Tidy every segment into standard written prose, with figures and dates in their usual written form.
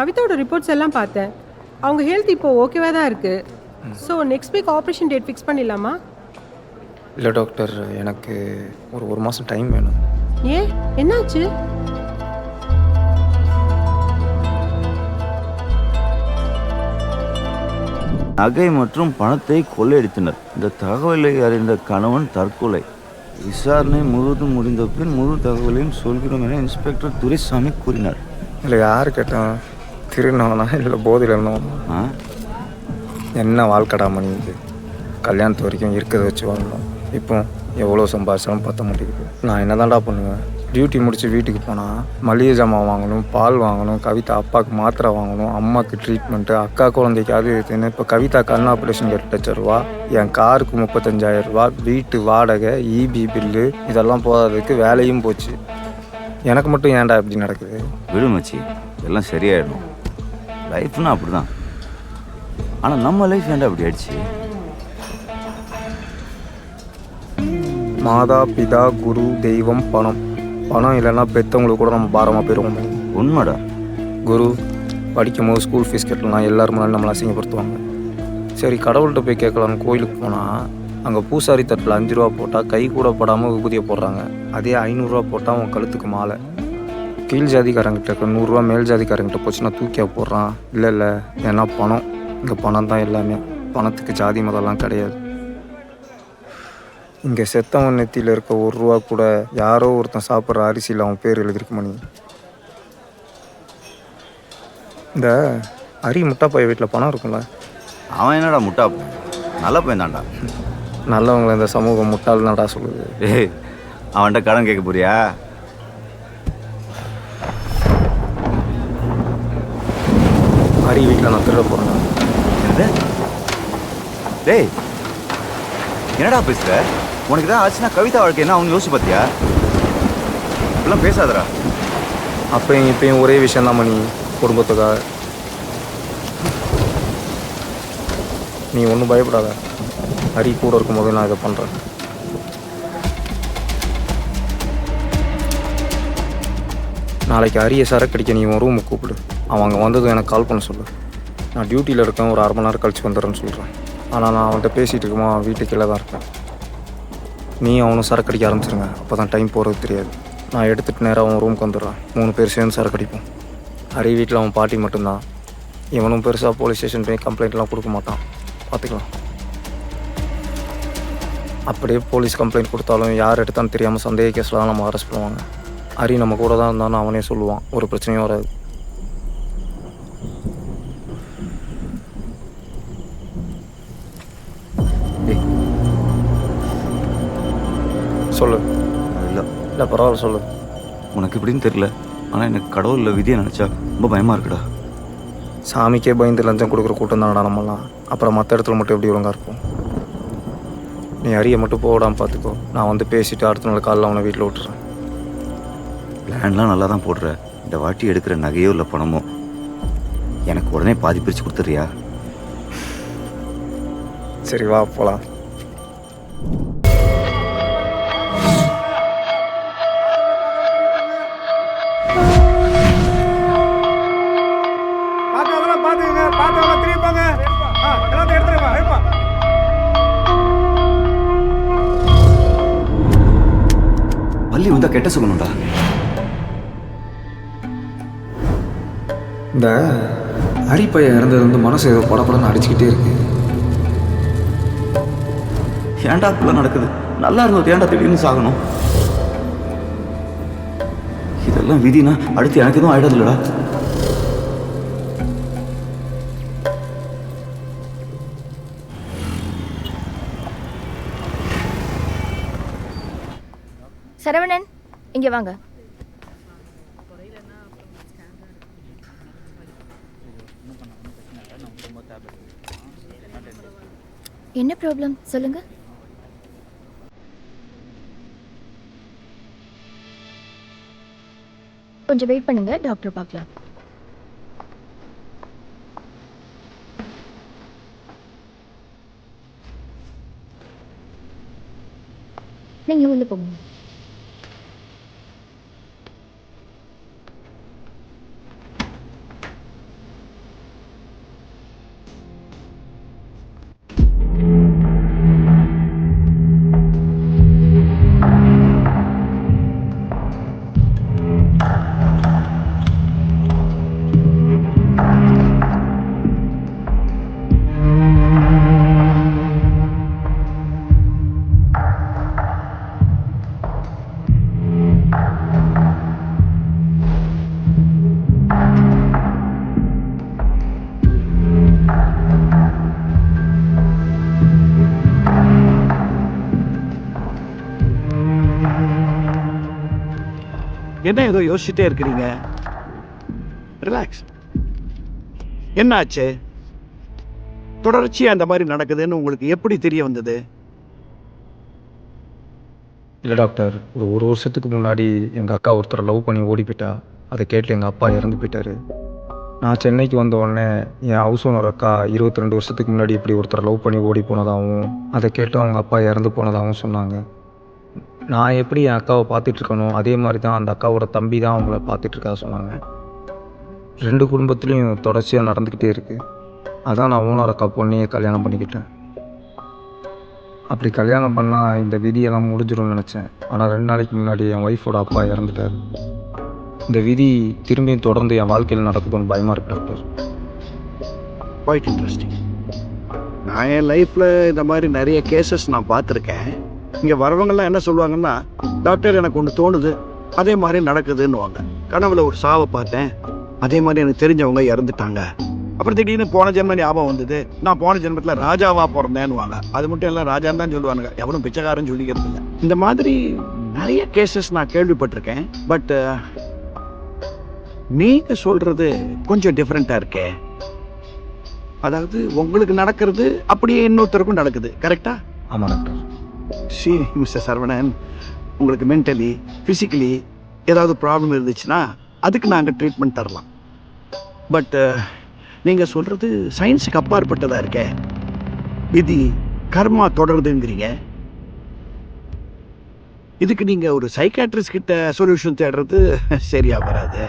கவிதாவோட reports எல்லாம் பார்த்தேன். அவங்க ஹெல்த் இப்போ ஓகேவா தான் இருக்கு. So next week operation date fix பண்ணிடலாமா? இல்லை டாக்டர், எனக்கு ஒரு மாதம் டைம் வேணும். ஏன், என்னாச்சு? நகை மற்றும் பணத்தை கொள்ளையடித்தனர். இந்த தகவலை அறிந்த கணவன் தற்கொலை. விசாரணை முழுவதும் முடிந்த பின் முழு தகவலையும் சொல்கிறோம் என இன்ஸ்பெக்டர் துரைசாமி கூறினார். இல்லை யார் கேட்டான்? திருநவனா இல்லை போதையில் இருந்தவனா? என்ன வாழ்க்கடா மணி இது? கல்யாணத்து வரைக்கும் இருக்கிறத வச்சு வாங்கணும். இப்போ எவ்வளோ சம்பாதிச்சாலும் பற்ற மாட்டேங்குது. நான் என்ன தான்டா பண்ணுவேன்? டியூட்டி முடித்து வீட்டுக்கு போனால் மளிகை ஜாமான் வாங்கணும், பால் வாங்கணும், கவிதா அப்பாவுக்கு மாத்திரை வாங்கணும், அம்மாவுக்கு ட்ரீட்மெண்ட்டு, அக்கா குழந்தைக்கு அது இதுன்னு. இப்போ கவிதா கண் ஆப்ரேஷன் 8 லட்ச ரூபா, என் காருக்கு 35,000 ரூபா, வீட்டு வாடகை, இபி பில்லு, இதெல்லாம் போகாததுக்கு வேலையும் போச்சு. எனக்கு மட்டும் ஏன்டா இப்படி நடக்குது? விடுமச்சி, எல்லாம் சரியாயிடும். லைஃப்னா அப்படி தான். ஆனால் நம்ம லைஃப் ஏன்டா அப்படி ஆயிடுச்சு? மாதா பிதா குரு தெய்வம் பணம். பணம் இல்லைன்னா பெற்றவங்களுக்கு கூட நம்ம பாரமாக போயிடுவோம். உண்மைடா. குரு படிக்கும் போது ஸ்கூல் ஃபீஸ் கட்டலாம், எல்லோரும் முன்னாடி நம்மளை அசிங்கப்படுத்துவாங்க. சரி, கடவுள்கிட்ட போய் கேட்கலான்னு கோயிலுக்கு போனால் அங்கே பூசாரி தட்டில் 5 ரூபா போட்டால் கை கூட படாமல் விபூதியை போடுறாங்க. அதே 500 ரூபா போட்டால் அவன் கழுத்துக்கு மாலை. கீழ் ஜாதிக்காரங்கிட்ட இருக்க 100 ரூபா மேல் ஜாதிக்காரங்கிட்ட போச்சுன்னா தூக்கியா போடுறான். இல்லை, ஏன்னா பணம். இங்கே பணம் தான் எல்லாமே. பணத்துக்கு ஜாதி மதம்லாம் கிடையாது. இங்கே செத்தவன் நெத்தியில் இருக்க 1 ரூபா கூட யாரோ ஒருத்தன் சாப்பிட்ற அரிசியில் அவன் பேர் எழுதிருக்கு மணி. இந்த அரி முட்டா பைய வீட்டில் பணம் இருக்கும்ல, அவன் என்னடா முட்டா பையன்? நல்ல பையன் தான்டா. நல்லவங்களை இந்த சமூகம் முட்டாள் தான்டா சொல்லுது. அவன்கிட்ட கடன் கேட்க போறியா? அரி வீட்டில் நான் திருட போகிறேன். டேய், என்னடா பேசுற? உனக்கு தான் ஆச்சுன்னா கவிதா வாழ்க்கை என்ன அவனு யோசிச்சு பார்த்தியா? இப்பெல்லாம் பேசாதடா. அப்பயும் இப்பயும் ஒரே விஷயந்தான் மணி, குடும்பத்துக்காக. நீ ஒன்றும் பயப்படாத. அரி கூட இருக்கும்போது நான் இதை பண்ணுறேன். நாளைக்கு அரியை சரக்கடிக்க நீ உன் ரூமுக்கு கூப்பிடு. அவன் அங்கே வந்ததும் எனக்கு கால் பண்ண சொல்லு. நான் டியூட்டியில் இருக்கேன், ஒரு 1/2 மணி நேரம் கழிச்சு வந்துடுறேன்னு சொல்கிறேன். ஆனால் நான் அவன்கிட்ட பேசிகிட்டு இருக்குமா வீட்டுக்கு கீழே தான் இருக்கேன். நீ அவனும் சரக்கடிக்க ஆரம்பிச்சிருங்க. அப்போ தான் டைம் போகிறது தெரியாது. நான் எடுத்துகிட்டு நேராக அவன் ரூமுக்கு வந்துடுறான். 3 பேர் சேர்ந்து சரக்கடிப்போம். அரி வீட்டில் அவன் பாட்டி மட்டும்தான். இவனும் பெருசாக போலீஸ் ஸ்டேஷன் போய் கம்ப்ளைண்ட்லாம் கொடுக்க மாட்டான். பார்த்துக்கலாம். அப்படியே போலீஸ் கம்ப்ளைண்ட் கொடுத்தாலும் யார் எடுத்தான்னு தெரியாமல் சந்தேக கேஸில் தான் நம்ம அரெஸ்ட் பண்ணுவாங்க. அரி நம்ம கூட தான் இருந்தான்னு அவனே சொல்லுவான். ஒரு பிரச்சனையும் வராது. சொல்லு. இல்லை பரவாயில்ல சொல்லு. உனக்கு எப்படின்னு தெரியல, ஆனால் எனக்கு கடவுளில் விதியை நினச்சா ரொம்ப பயமாக இருக்குடா. சாமிக்கே பயந்து லஞ்சம் கொடுக்குற கூட்டம் தானடா நம்மலாம். அப்புறம் மற்ற இடத்துல மட்டும் எப்படி ஒழுங்காக இருப்போம்? நீ அரியை மட்டும் போடாமல் பார்த்துக்கோ. நான் வந்து பேசிவிட்டு அடுத்த நாள் காலையில் அவனை வீட்டில் விட்டுறேன். பிளான்லாம் நல்லா தான் போடுற. இந்த வாட்டி எடுக்கிற நகையோ இல்லை பணமோ எனக்கு உடனே பாதி பிரித்து கொடுத்துறியா? சரி வா போகலாம். பள்ளி வந்தா கெட்ட சொல்லணும்டா. இந்த அரிப்பையன் இறந்தது வந்து மனசு ஏதோ படப்படன்னு அடிச்சுக்கிட்டே இருக்கு. ஏன்டா இப்பெல்லாம் நடக்குது? நல்லா இருந்தது ஏன்டா திடீர்னு சாகணும்? இதெல்லாம் விதினா அடுத்து எனக்கு எதுவும் ஆயிடாது இல்லடா. சரவணன், இங்க வாங்க. என்ன ப்ராப்ளம் சொல்லுங்க. கொஞ்சம் வெயிட் பண்ணுங்க, டாக்டர் பார்க்கலாம். நீங்க உள்ள போங்க. என்ன ஏதோ யோசிச்சுட்டே இருக்கிறீங்க? ரிலாக்ஸ். என்ன ஆச்சு? தொடர்ச்சியாக அந்த மாதிரி நடக்குதுன்னு உங்களுக்கு எப்படி தெரிய வந்தது? இல்லை டாக்டர், ஒரு வருஷத்துக்கு முன்னாடி எங்கள் அக்கா ஒருத்தரை லவ் பண்ணி ஓடி போயிட்டா. அதை கேட்டு எங்கள் அப்பா இறந்து போயிட்டாரு. நான் சென்னைக்கு வந்த உடனே என் ஹவுஸ் ஓனர் அக்கா 22 வருஷத்துக்கு முன்னாடி இப்படி ஒருத்தரை லவ் பண்ணி ஓடி போனதாகவும் அதை கேட்டு அவங்க அப்பா இறந்து போனதாகவும் சொன்னாங்க. நான் எப்படி என் அக்காவை பார்த்துட்ருக்கணும், அதே மாதிரி தான் அந்த அக்காவோட தம்பி தான் அவங்கள பார்த்துட்ருக்கா சொன்னாங்க. 2 குடும்பத்துலேயும் தொடர்ச்சியாக நடந்துக்கிட்டே இருக்குது. அதான் நான் ஓனர் அக்கா பொண்ணையே கல்யாணம் பண்ணிக்கிட்டேன். அப்படி கல்யாணம் பண்ணால் இந்த விதியெல்லாம் முடிஞ்சிடும்னு நினச்சேன். ஆனால் 2 நாளைக்கு முன்னாடி என் ஒய்ஃபோட அப்பா இறந்துட்டார். இந்த விதி திரும்பியும் தொடர்ந்து என் வாழ்க்கையில் நடக்குதுன்னு பயமாக இருக்கு டாக்டர். Quite interesting. நான் என் லைஃப்பில் இந்த மாதிரி நிறைய கேசஸ் நான் பார்த்துருக்கேன். இங்கே வரவங்கெல்லாம் என்ன சொல்லுவாங்கன்னா, டாக்டர் எனக்கு ஒன்று தோணுது, அதே மாதிரி நடக்குதுன்னுவாங்க. கனவுல ஒரு சாவை பார்த்தேன், அதே மாதிரி எனக்கு தெரிஞ்சவங்க இறந்துட்டாங்க. அப்புறம் திடீர்னு போன ஜென்ம ஞாபகம் வந்தது, நான் போன ஜென்மத்தில் ராஜாவாக பிறந்தேன்னுவாங்க. அது மட்டும் எல்லாம் ராஜான்னு தான் சொல்லுவானுங்க, எவனும் பிச்சைக்காரன்னு சொல்லிக்கிறது இல்லை. இந்த மாதிரி நிறைய கேசஸ் நான் கேள்விப்பட்டிருக்கேன். பட் நீங்கள் சொல்கிறது கொஞ்சம் டிஃப்ரெண்ட்டாக இருக்கே. அதாவது உங்களுக்கு நடக்கிறது அப்படியே இன்னொருத்தருக்கும் நடக்குது, கரெக்டா? ஆமாம் டாக்டர். சி மிஸ்டர் சரவணன், உங்களுக்கு மென்டலி ஃபிசிக்கலி ஏதாவது ப்ராப்ளம் இருந்துச்சுன்னா அதுக்கு நாங்கள் ட்ரீட்மெண்ட் தரலாம். பட் நீங்கள் சொல்கிறது சயின்ஸுக்கு அப்பாற்பட்டதாக இருக்கே. விதி கர்மா தொடருதுங்கிறீங்க. இதுக்கு நீங்கள் ஒரு சைக்காட்ரிஸ்ட் கிட்ட சொல்யூஷன் தேடுறது சரியாக வராது.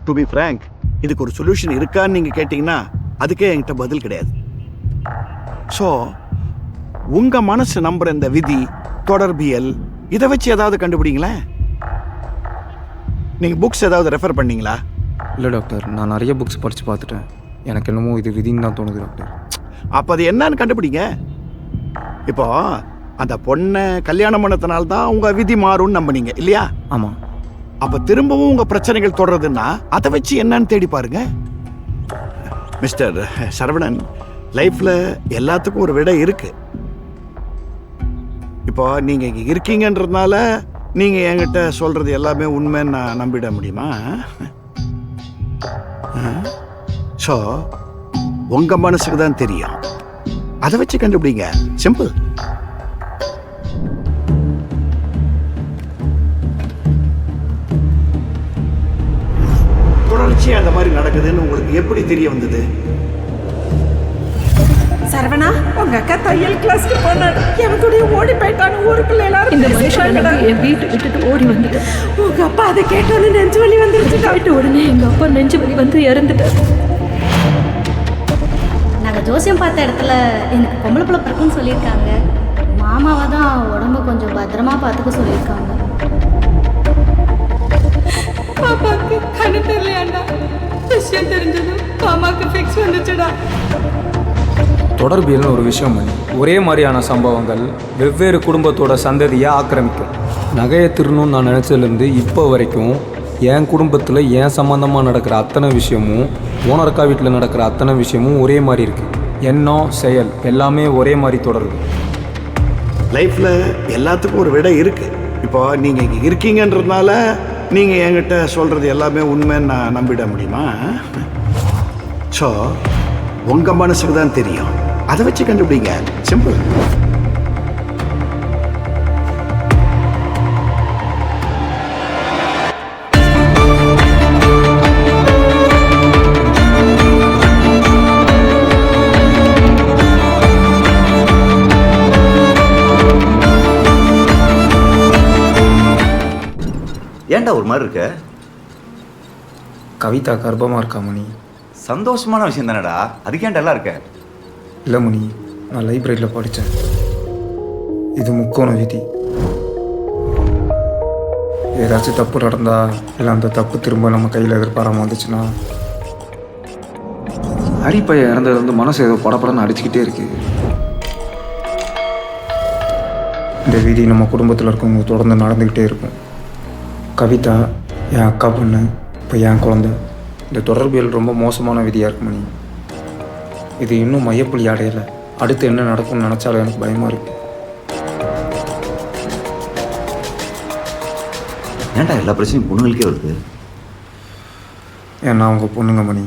டு பி ஃப்ராங்க், இதுக்கு ஒரு சொல்யூஷன் இருக்கான்னு நீங்கள் கேட்டிங்கன்னா அதுக்கே என்கிட்ட பதில் கிடையாது. ஸோ உங்கள் மனசு நம்புகிற இந்த விதி தொடர்பியல் இதை வச்சு ஏதாவது கண்டுபிடிங்களேன். நீங்கள் புக்ஸ் ஏதாவது ரெஃபர் பண்ணீங்களா? இல்லை டாக்டர், நான் நிறைய புக்ஸ் படித்து பார்த்துட்டேன். எனக்கு என்னமோ இது விதின்னு தான் தோணுது டாக்டர். அப்போ அது என்னன்னு கண்டுபிடிங்க. இப்போ அந்த பொண்ணை கல்யாணம் பண்ணதுனால தான் உங்கள் விதி மாறும்னு நம்பினீங்க இல்லையா? ஆமாம். அப்போ திரும்பவும் உங்கள் பிரச்சனைகள் தொடருதுன்னா அதை வச்சு என்னன்னு தேடி பாருங்க. மிஸ்டர் சரவணன், லைஃப்பில் எல்லாத்துக்கும் ஒரு விடை இருக்கு. இப்போ நீங்கள் இங்கே இருக்கீங்கன்றதுனால நீங்கள் என்கிட்ட சொல்கிறது எல்லாமே உண்மைன்னு நான் நம்பிட முடியுமா? ஸோ உங்கள் மனசுக்கு தான் தெரியும், அதை வச்சு கண்டுபிடிங்க. சிம்பிள். தொடர்ச்சியாக அந்த மாதிரி நடக்குதுன்னு உங்களுக்கு எப்படி தெரிய வந்தது? சரவணா, உங்க அக்கா தையல் கிளாஸ்க்கு போனாடு, என் கூட ஓடி போயிட்டான்னு ஊருக்குள்ள எல்லாரும் இந்த மனுஷன் என் வீட்டை விட்டுட்டு ஓடி வந்துட்டு உங்க அப்பா அதை கேட்டோன்னு நெஞ்சு வலி வந்துருச்சு. போயிட்டு உடனே எங்கள் அப்பா நெஞ்சு வலி வந்து இறந்துட்டார். நாங்கள் ஜோசியம் பார்த்த இடத்துல எனக்கு பொம்பளை பிள்ளை பிறக்குன்னு சொல்லியிருக்காங்க. மாமாவை தான் உடம்ப கொஞ்சம் பத்திரமா பார்த்துக்க சொல்லியிருக்காங்க. பாப்பாக்கு கண்ணு தெரியலையாண்டா, விஷயம் தெரிஞ்சதும் மாமாக்கு ஃபிக்ஸ் வந்துச்சுடா. தொடர்பியல்னு ஒரு விஷயம் பண்ணி ஒரே மாதிரியான சம்பவங்கள் வெவ்வேறு குடும்பத்தோட சந்ததியை ஆக்கிரமிக்கும். நகையை திருடணும்னு நான் நினச்சதுலேருந்து இப்போ வரைக்கும் என் குடும்பத்தில் என் சம்மந்தமாக நடக்கிற அத்தனை விஷயமும், ஓனர்க்கா வீட்டில் நடக்கிற அத்தனை விஷயமும் ஒரே மாதிரி இருக்குது. எண்ணம் செயல் எல்லாமே ஒரே மாதிரி தொடருது. லைஃப்பில் எல்லாத்துக்கும் ஒரு விடை இருக்குது. இப்போ நீங்கள் இங்கே இருக்கீங்கன்றதுனால நீங்கள் என்கிட்ட சொல்கிறது எல்லாமே உண்மைன்னு நான் நம்பிட முடியுமா? ஸோ உங்கள் மனசுக்கு தான் தெரியும், அதை வச்சு கண்டுபிடிங்க. சிம்பிள். ஏன்டா ஒரு மாதிரி இருக்க? கவிதா கர்ப்பமாக இருக்கா மணி. சந்தோஷமான விஷயம் தானடா, அதுக்கேன்டா எல்லாம் இருக்க? இல்லை மணி, நான் லைப்ரரியில் படித்தேன். இது முக்கோண விதி. ஏதாச்சும் தப்பு நடந்தால் இல்லை அந்த தப்பு திரும்ப நம்ம கையில் எதிர்பாராமல் வந்துச்சுன்னா, ஹரிப்பைய இறந்தது வந்து மனசு ஏதோ படப்படன்னு அடிச்சுக்கிட்டே இருக்கு. இந்த விதி நம்ம குடும்பத்தில் இருக்கவங்க தொடர்ந்து நடந்துக்கிட்டே இருக்கும். கவிதா என் அக்கா பொண்ணு, இப்போ என் குழந்தை. இந்த தொடர்பியல் ரொம்ப மோசமான விதியாக இருக்கு மணி. இது இன்னும் மையப்புள்ளி அடையலை. அடுத்து என்ன நடக்கும்னு நினச்சாலும் எனக்கு பயமாக இருக்குது. ஏன்டா எல்லா பிரச்சனையும் பொண்ணுங்களுக்கே வருது? ஏன்னா அவங்க பொண்ணுங்க மணி.